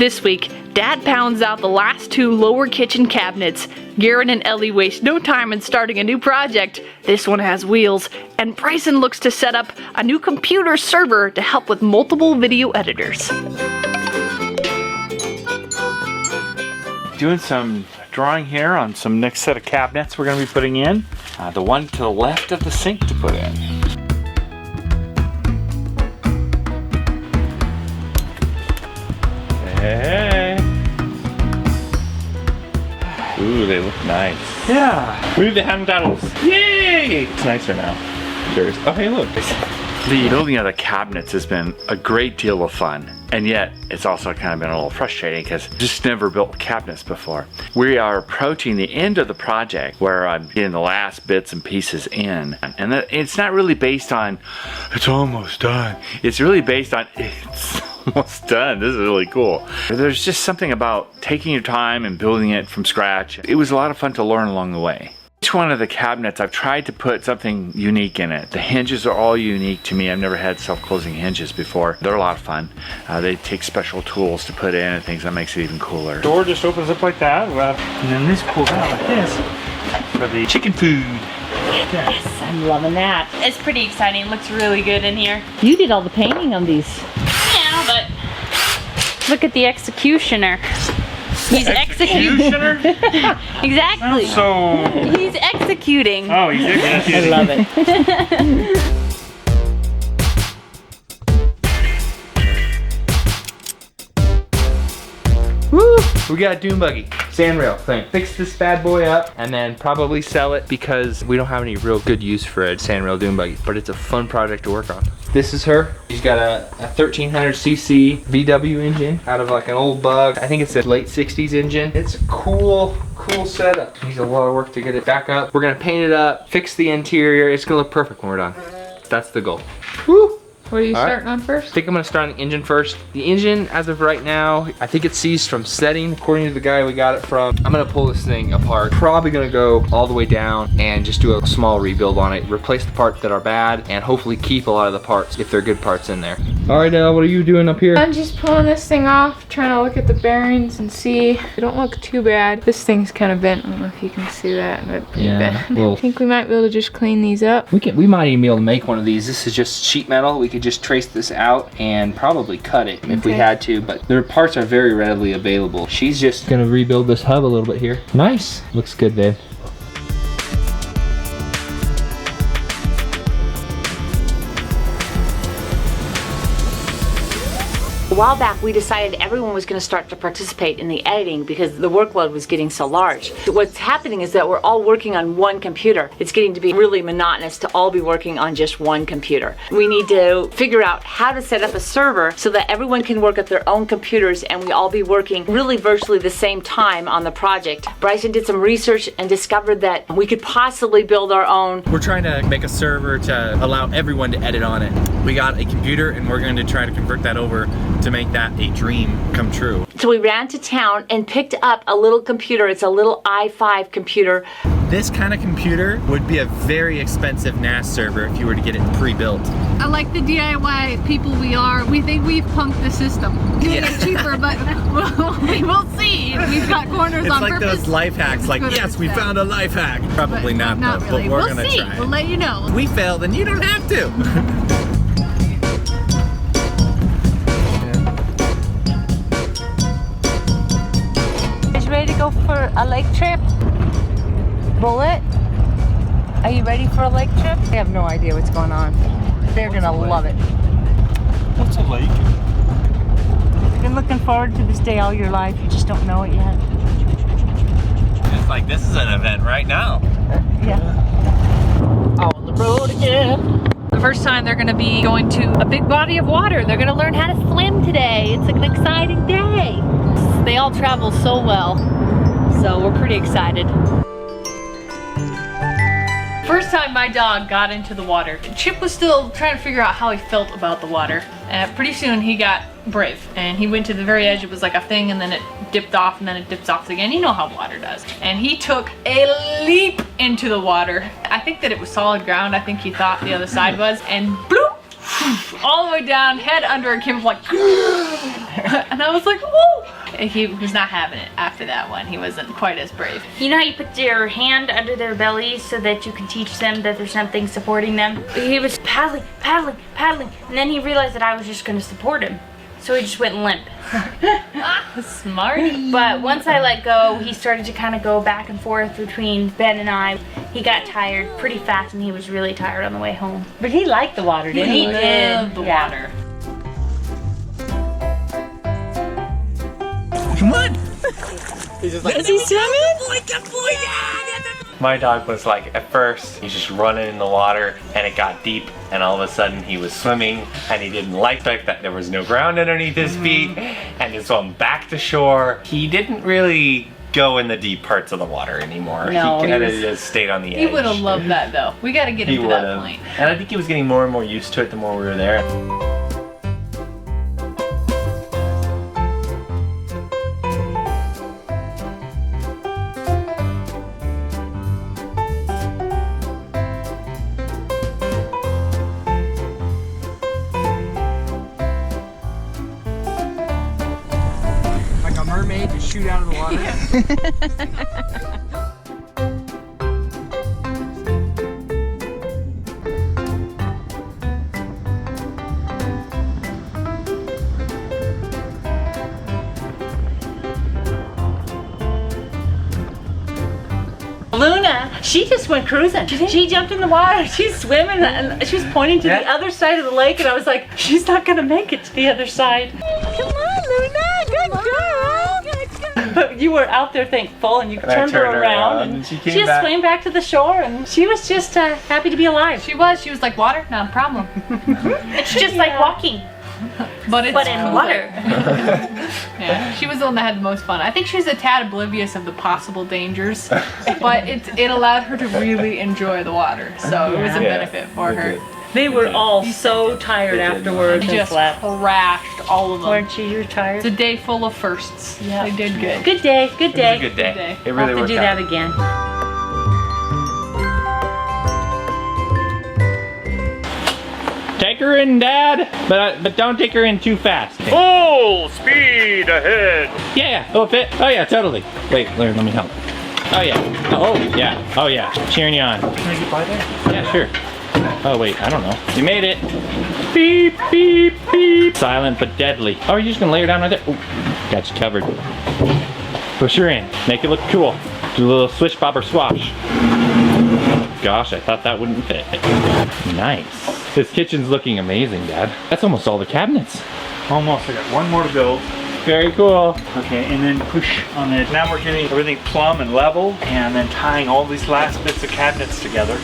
This week, Dad pounds out the last 2 lower kitchen cabinets. Garen and Ellie waste no time in starting a new project. This one has wheels, and Bryson looks to set up a new computer server to help with multiple video editors. Doing some drawing here on some next set of cabinets we're going to be putting in. The one to the left of the sink to put in. Hey. Ooh, they look nice. Yeah. We need the hand towels. Yay! It's nicer now. Cheers. Oh, hey, look. The building of the cabinets has been a great deal of fun, and yet it's also kind of been a little frustrating because I've just never built cabinets before. We are approaching the end of the project where I'm getting the last bits and pieces in, and it's not really based on it's almost done. It's really based on it's almost done. This is really cool. There's just something about taking your time and building it from scratch. It was a lot of fun to learn along the way. Each one of the cabinets, I've tried to put something unique in it. The hinges are all unique to me. I've never had self-closing hinges before. They're a lot of fun. They take special tools to put in and things that makes it even cooler. Door just opens up like that, and then this pulls out like this for the chicken food. Yes, I'm loving that. It's pretty exciting. It looks really good in here. You did all the painting on these. Yeah, but look at the executioner. He's executioner? Exactly. So he's executing. Oh, he's executing. I love it. Woo! We got a dune buggy, sand rail thing. Fix this bad boy up and then probably sell it because we don't have any real good use for a sand rail dune buggy, but it's a fun project to work on. This is her. She's got a 1300cc VW engine out of like an old Bug. I think it's a late 60s engine. It's a cool setup. Needs a lot of work to get it back up. We're gonna paint it up, fix the interior. It's gonna look perfect when we're done. That's the goal. Woo! What are you starting on first? I think I'm gonna start on the engine first. The engine, as of right now, I think it seized from setting, according to the guy we got it from. I'm gonna pull this thing apart. Probably gonna go all the way down and just do a small rebuild on it. Replace the parts that are bad and hopefully keep a lot of the parts if they're good parts in there. All right, Elle, what are you doing up here? I'm just pulling this thing off, trying to look at the bearings and see. They don't look too bad. This thing's kind of bent. I don't know if you can see that, but pretty bent. Well, I think we might be able to just clean these up. we might even be able to make one of these. This is just sheet metal. We could just trace this out and probably cut it if we had to, but their parts are very readily available. She's just gonna rebuild this hub a little bit here. Nice. Looks good, babe. A while back, we decided everyone was going to start to participate in the editing because the workload was getting so large. What's happening is that we're all working on one computer. It's getting to be really monotonous to all be working on just one computer. We need to figure out how to set up a server so that everyone can work at their own computers and we all be working really virtually the same time on the project. Bryson did some research and discovered that we could possibly build our own. We're trying to make a server to allow everyone to edit on it. We got a computer and we're going to try to convert that over to make that a dream come true. So we ran to town and picked up a little computer. It's a little i5 computer. This kind of computer would be a very expensive NAS server if you were to get it pre-built. I like the DIY people we are. We think we've punked the system. Getting it cheaper, but we'll see. We've got corners It's on like purpose. those life hacks, like, yes, we found a life hack. Probably not, though, really. but we're We'll gonna see. try. We'll let you know. We failed, and you don't have to. Ready to go for a lake trip? Bullet? Are you ready for a lake trip? They have no idea what's going on. They're gonna love it. What's a lake? You've been looking forward to this day all your life. You just don't know it yet. It's like this is an event right now. Yeah. On the road again. The first time they're gonna be going to a big body of water. They're gonna learn how to swim today. It's an exciting day. They all travel so well, so we're pretty excited. First time my dog got into the water, Chip was still trying to figure out how he felt about the water. Pretty soon he got brave and he went to the very edge. It was like a thing and then it dipped off and then it dips off again. You know how water does. And he took a leap into the water. I think that it was solid ground. I think he thought the other side was, and bloop, all the way down, head under, and Kim was like, and I was like, oh. He was not having it after that one. He wasn't quite as brave. You know how you put your hand under their bellies so that you can teach them that there's something supporting them? He was paddling, and then he realized that I was just gonna support him. So he just went limp. Smarty. But once I let go, he started to kind of go back and forth between Ben and I. He got tired pretty fast, and he was really tired on the way home. But he liked the water, didn't he? He loved the water. Come on. Is he swimming? My dog was like, at first, he's just running in the water and it got deep and all of a sudden he was swimming and he didn't like the fact that there was no ground underneath his feet and he swam back to shore. He didn't really go in the deep parts of the water anymore. No, he kind of just stayed on the edge. He would have loved that though. We got to get him to that point. And I think he was getting more and more used to it the more we were there. Like a mermaid to shoot out of the water. Luna, she just went cruising. She jumped in the water. She's swimming and she was pointing to the other side of the lake and I was like, she's not gonna make it to the other side. Come on, Luna, good girl. But you were out there thankful and you turned her around and she just swam back to the shore and she was just happy to be alive. She was like, water, not a problem. It's just like walking, But it's but in cooler. water. Yeah, she was the one that had the most fun. I think she was a tad oblivious of the possible dangers, but it allowed her to really enjoy the water. So it was a benefit for her. They were all so tired afterwards and Just slept. crashed, all of them. Weren't you? You were tired? It's a day full of firsts. Yeah. They did good. Good day, good day. It was a good day. Good day. It I'll really have to worked do out. that again. Take her in, Dad, but don't take her in too fast. Full speed ahead. Yeah, it'll fit. Oh yeah, totally. Wait, let me help. Oh yeah. Oh yeah. Oh yeah. Cheering you on. Can I get by there? Yeah, sure. Oh wait, I don't know. You made it. Beep, beep, beep. Silent but deadly. Oh, are you just gonna lay her down right there? Ooh, got you covered. Push her in. Make it look cool. Do a little swish bobber swash. Gosh, I thought that wouldn't fit. Nice. This kitchen's looking amazing, Dad. That's almost all the cabinets. Almost. I got one more to go. Very cool. Okay, and then push on it. Now we're getting everything plumb and level, and then tying all these last bits of cabinets together.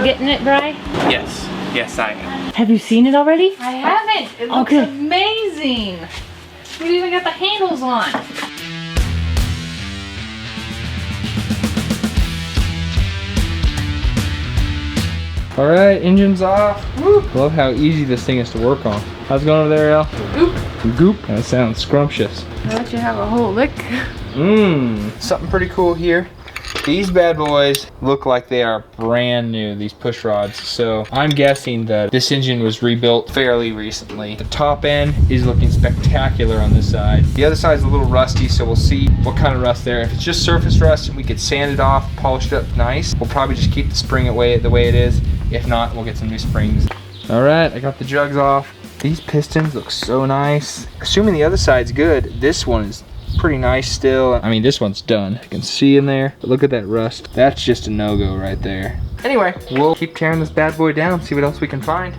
Getting it, Bri? Yes. Yes, I am. Have you seen it already? I haven't. It looks amazing. We even got the handles on. All right, engine's off. Woo. Love how easy this thing is to work on. How's it going over there, El? Goop. Goop. That sounds scrumptious. I'll let you have a whole lick. Something pretty cool here. These bad boys look like they are brand new, these push rods. So I'm guessing that this engine was rebuilt fairly recently. The top end is looking spectacular on this side. The other side's a little rusty, so we'll see what kind of rust there. If it's just surface rust and we could sand it off, polish it up nice, we'll probably just keep the spring the way it is. If not, we'll get some new springs. All right, I got the jugs off. These pistons look so nice. Assuming the other side's good, this one is pretty nice still. I mean, this one's done. You can see in there, but look at that rust. That's just a no-go right there. Anyway, we'll keep tearing this bad boy down, see what else we can find.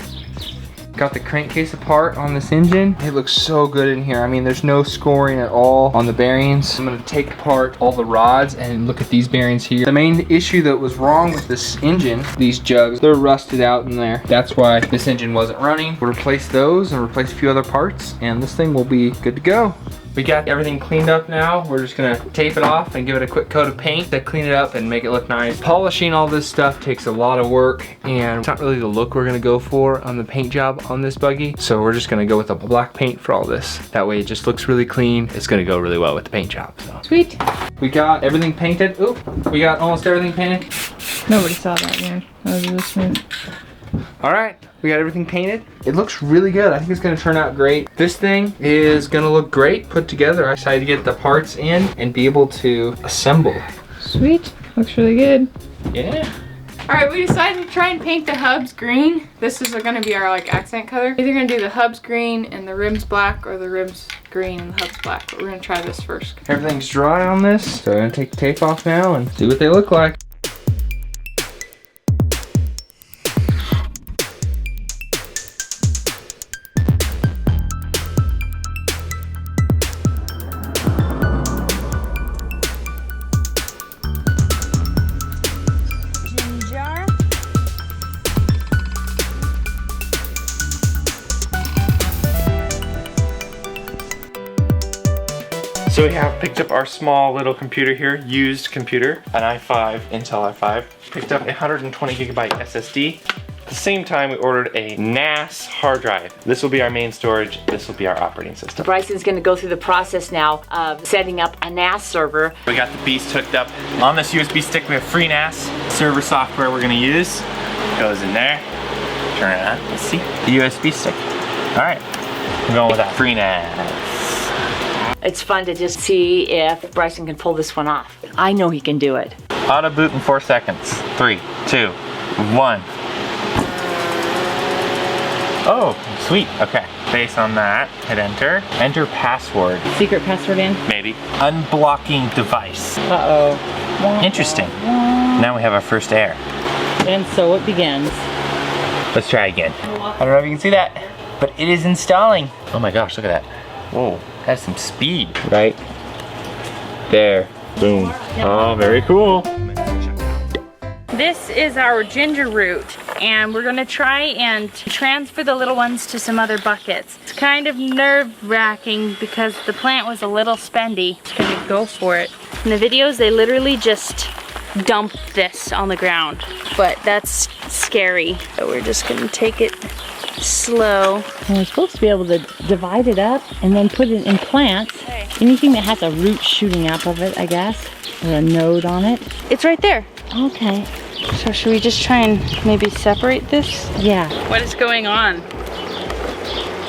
Got the crankcase apart on this engine. It looks so good in here. I mean, there's no scoring at all on the bearings. I'm gonna take apart all the rods and look at these bearings here. The main issue that was wrong with this engine, these jugs, they're rusted out in there. That's why this engine wasn't running. We'll replace those and replace a few other parts, and this thing will be good to go. We got everything cleaned up now. We're just gonna tape it off and give it a quick coat of paint to clean it up and make it look nice. Polishing all this stuff takes a lot of work, and it's not really the look we're gonna go for on the paint job on this buggy. So we're just gonna go with a black paint for all this. That way it just looks really clean. It's gonna go really well with the paint job. So. Sweet. We got everything painted. Oop, we got almost everything painted. Nobody saw that, man. That was really smooth. All right, we got everything painted. It looks really good. I think it's gonna turn out great. This thing is gonna look great put together. I decided to get the parts in and be able to assemble. Sweet. Looks really good. Yeah. All right, we decided to try and paint the hubs green. This is gonna be our like accent color. Either gonna do the hubs green and the rims black, or the rims green and the hubs black. But we're gonna try this first. Everything's dry on this, so I'm gonna take the tape off now and see what they look like. So we have picked up our small little computer here, used computer, an i5, Intel i5. Picked up a 120 gigabyte SSD. At the same time, we ordered a NAS hard drive. This will be our main storage. This will be our operating system. Bryson's going to go through the process now of setting up a NAS server. We got the beast hooked up. On this USB stick, we have free NAS server software we're gonna use. Goes in there, turn it on, let's see, the USB stick. All right, we're going with that free NAS. It's fun to just see if Bryson can pull this one off. I know he can do it. Auto boot in 4 seconds. 3, 2, 1. Oh, sweet, okay. Based on that, hit enter. Enter password. Secret password in? Maybe. Unblocking device. Uh-oh. Interesting. Now we have our first error. And so it begins. Let's try again. I don't know if you can see that, but it is installing. Oh my gosh, look at that. Whoa, that's some speed. Right there. Boom. Oh, very cool. This is our ginger root, and we're gonna try and transfer the little ones to some other buckets. It's kind of nerve-wracking because the plant was a little spendy. Just gonna go for it. In the videos, they literally just dump this on the ground, but that's scary. So we're just gonna take it slow. And we're supposed to be able to divide it up and then put it in plants. Okay. Anything that has a root shooting out of it, I guess, or a node on it. It's right there. Okay. So should we just try and maybe separate this? Yeah. What is going on?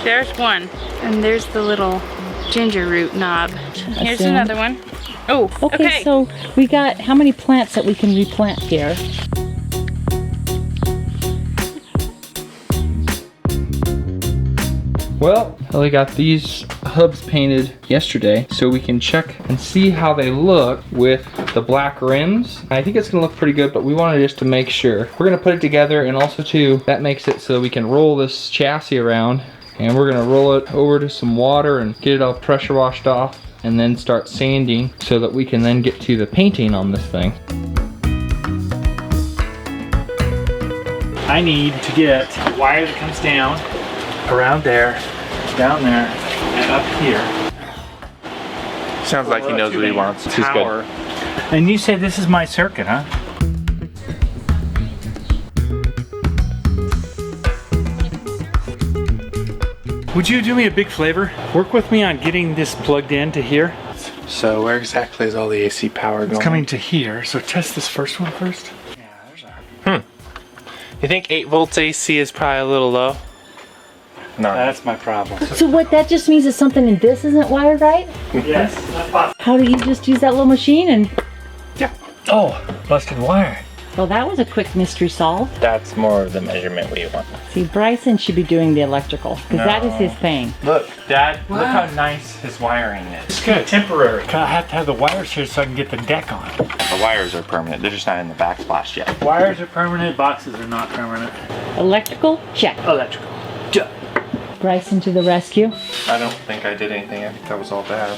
There's one, and there's the little ginger root knob. Here's Assume. another one. Oh, okay. So we got how many plants that we can replant here? Well, Ellie got these hubs painted yesterday so we can check and see how they look with the black rims. I think it's gonna look pretty good, but we wanted just to make sure. We're gonna put it together, and also too, that makes it so we can roll this chassis around, and we're gonna roll it over to some water and get it all pressure washed off, and then start sanding so that we can then get to the painting on this thing. I need to get a wire that comes down around there, down there, and up here. Sounds like he knows what he wants. This is Power. good. And you say this is my circuit, huh? Would you do me a big favor? Work with me on getting this plugged in to here. So where exactly is all the AC power going? It's coming to here, so test this first one first. Yeah, there's our... You think 8 volts AC is probably a little low? No. That's my problem. So what that just means is something in this isn't wired right? Yes, that's possible. How do you just use that little machine and... Yeah. Oh, busted wire. Well, that was a quick mystery solved. That's more of the measurement we want. See, Bryson should be doing the electrical, because that is his thing. Look, Dad, look how nice his wiring is. It's good. Temporary. I have to have the wires here so I can get the deck on. The wires are permanent. They're just not in the backsplash yet. Wires are permanent, boxes are not permanent. Electrical, check. Electrical. Duh. Bryson to the rescue. I don't think I did anything. I think that was all bad.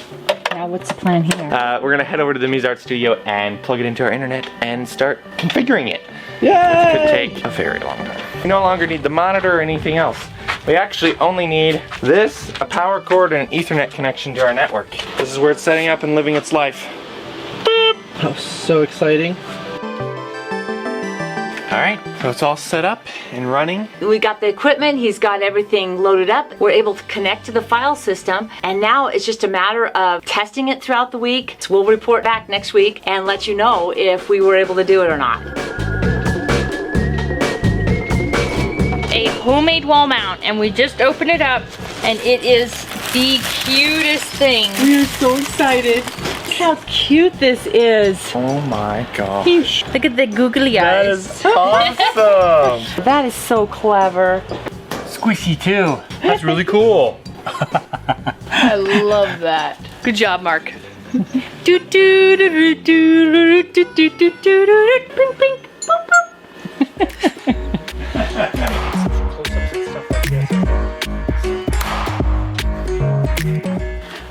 Now what's the plan here? We're gonna head over to the Muse Art Studio and plug it into our internet and start configuring it. Yay! It could take a very long time. We no longer need the monitor or anything else. We actually only need this, a power cord, and an Ethernet connection to our network. This is where it's setting up and living its life. Boop. Oh, so exciting. All right, so it's all set up and running. We got the equipment, he's got everything loaded up. We're able to connect to the file system, and now it's just a matter of testing it throughout the week. So we'll report back next week and let you know if we were able to do it or not. a homemade wall mount, and we just opened it up, and it is the cutest thing. We are so excited. Look how cute this is. Oh my gosh. Look at the googly That eyes. is awesome. That is so clever. Squishy too. That's really cool. I love that. Good job, Mark. I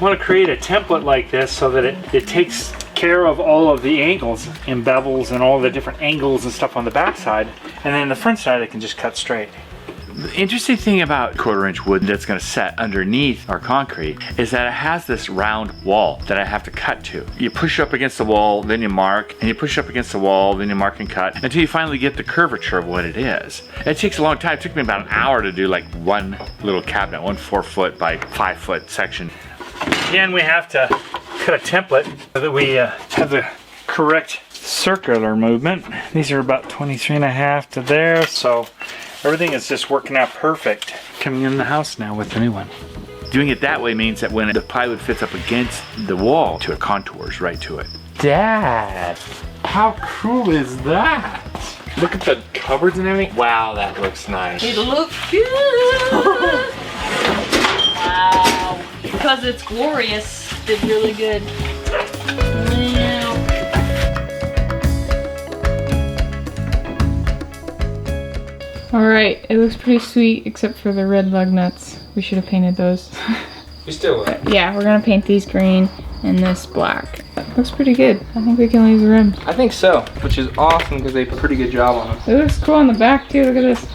want to create a template like this so that it takes care of all of the angles and bevels and all the different angles and stuff on the back side, and then the front side I can just cut straight. The interesting thing about 1/4 inch wood that's going to set underneath our concrete is that it has this round wall that I have to cut to. You push up against the wall, then you mark, and you push up against the wall, then you mark and cut, until you finally get the curvature of what it is. It takes a long time. It took me about an hour to do like one little cabinet, one 4-foot by 5-foot section. Again, we have to cut a template so that we have the correct circular movement. These are about 23.5 to there, so everything is just working out perfect. Coming in the house now with the new one. Doing it that way means that when the plywood fits up against the wall, it contours right to it. Dad, how cool is that? Look at the cupboards and everything. Wow, that looks nice. It looks good. Wow. Because it's glorious, it's really good. Wow. Alright, it looks pretty sweet except for the red lug nuts. We should have painted those. You still will. Yeah, we're gonna paint these green and this black. That looks pretty good. I think we can leave the rims. I think so, which is awesome because they put a pretty good job on them. It looks cool on the back too, look at this.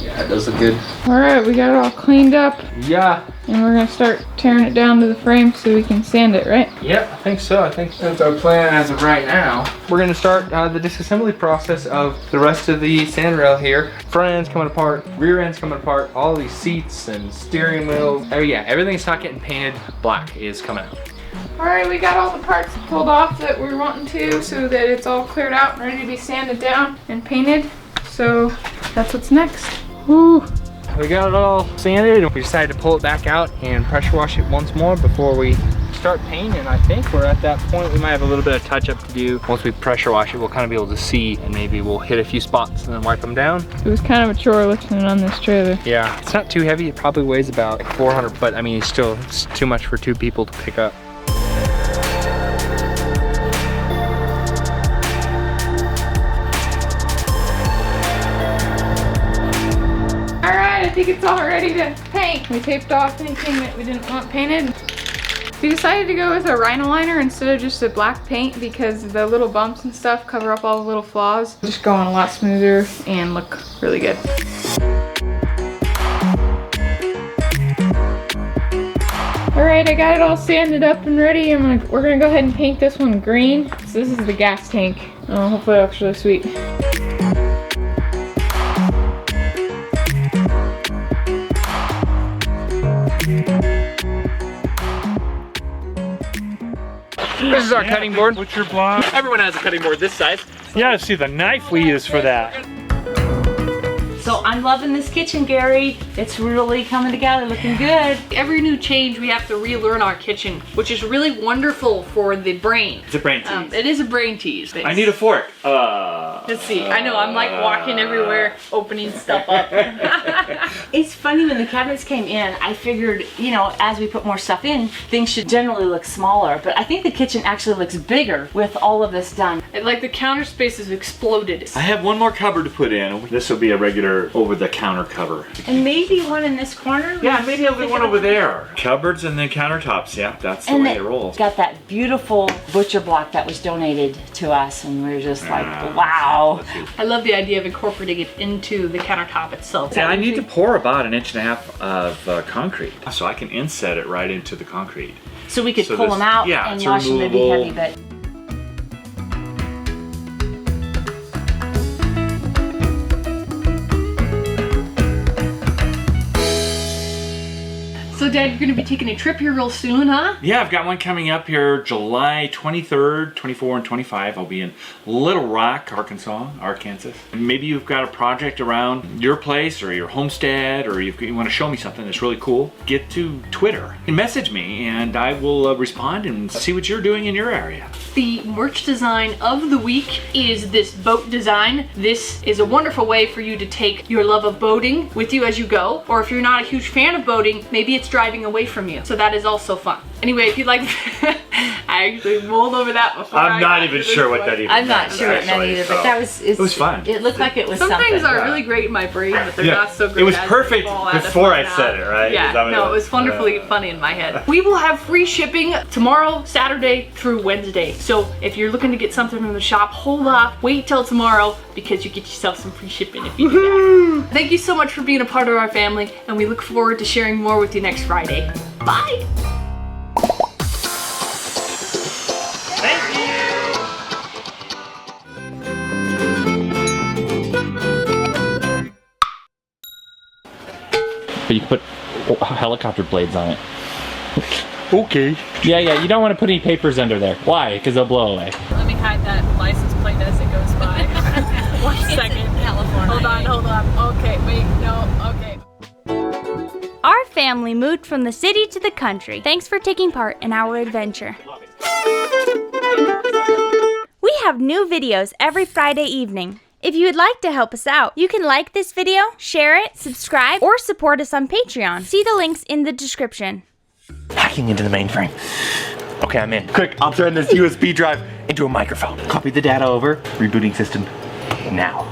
Yeah, it does look good. Alright, we got it all cleaned up Yeah. and we're gonna start tearing it down to the frame so we can sand it, right? Yep, I think so. I think that's our plan as of right now. We're gonna start the disassembly process of the rest of the sandrail here. Front end's coming apart, rear end's coming apart, all these seats and steering wheels. Oh yeah, everything's not getting painted black is coming out. Alright, we got all the parts pulled off that we're wanting to so that it's all cleared out and ready to be sanded down and painted. So that's what's next. Woo! We got it all sanded and we decided to pull it back out and pressure wash it once more before we start painting. I think we're at that point. We might have a little bit of touch up to do. Once we pressure wash it, we'll kind of be able to see and maybe we'll hit a few spots and then wipe them down. It was kind of a chore lifting it on this trailer. Yeah, it's not too heavy. It probably weighs about 400, but I mean, it's too much for 2 people to pick up. I think it's all ready to paint. We taped off anything that we didn't want painted. We decided to go with a rhino liner instead of just a black paint because the little bumps and stuff cover up all the little flaws. Just go on a lot smoother and look really good. Alright, I got it all sanded up and ready. We're gonna go ahead and paint this one green. So this is the gas tank. Hopefully it looks really sweet. This is our cutting board. Butcher block. Everyone has a cutting board this size. Yeah, see the knife we use for that. So I'm loving this kitchen, Gary. It's really coming together, looking good. Every new change, we have to relearn our kitchen, which is really wonderful for the brain. It's a brain tease. It is a brain tease. I need a fork. Let's see. I know, I'm like walking everywhere, opening stuff up. It's funny, when the cabinets came in, I figured, you know, as we put more stuff in, things should generally look smaller. But I think the kitchen actually looks bigger with all of this done. Like the counter space has exploded. I have one more cupboard to put in. This will be a regular over-the-counter cover. And maybe one in this corner? Yeah, maybe I'll do one over there. Cupboards and then countertops. Yeah, that's the way it rolls. Got that beautiful butcher block that was donated to us, and we were just like, wow. I love the idea of incorporating it into the countertop itself. Yeah, I need to pour about 1.5 inches of concrete, so I can inset it right into the concrete. So we could So pull this- them out yeah, and it's wash them. They'd be removable. heavy, but. So Dad, you're gonna be taking a trip here real soon, huh? Yeah, I've got one coming up here July 23rd, 24, and 25. I'll be in Little Rock, Arkansas. Maybe you've got a project around your place or your homestead, or you want to show me something that's really cool. Get to Twitter and message me, and I will respond and see what you're doing in your area. The merch design of the week is this boat design. This is a wonderful way for you to take your love of boating with you as you go, or if you're not a huge fan of boating, maybe it's driving away from you. So that is also fun. Anyway, if you'd like, I actually mulled over that before. I'm not even sure what that even I'm not meant, sure what it meant actually, either, so. but that was, It was fun. It looked like it was Some something. things are really great in my brain, but they're not so great. It was as they perfect fall out of before my I said mouth. it, right? Is that Yeah, what no, it it was wonderfully funny in my head. We will have free shipping tomorrow, Saturday through Wednesday. So if you're looking to get something from the shop, hold off, wait till tomorrow, because you get yourself some free shipping if you do that. Thank you so much for being a part of our family, and we look forward to sharing more with you next Friday. Bye! But you can put helicopter blades on it. Okay. Yeah, you don't want to put any papers under there. Why? Because they'll blow away. Let me hide that license plate as it goes by. 1 second. California. Hold on. Okay, wait, no, okay. Our family moved from the city to the country. Thanks for taking part in our adventure. We have new videos every Friday evening. If you would like to help us out, you can like this video, share it, subscribe, or support us on Patreon. See the links in the description. Hacking into the mainframe. Okay, I'm in. Quick, I'll turn this USB drive into a microphone. Copy the data over. Rebooting system now.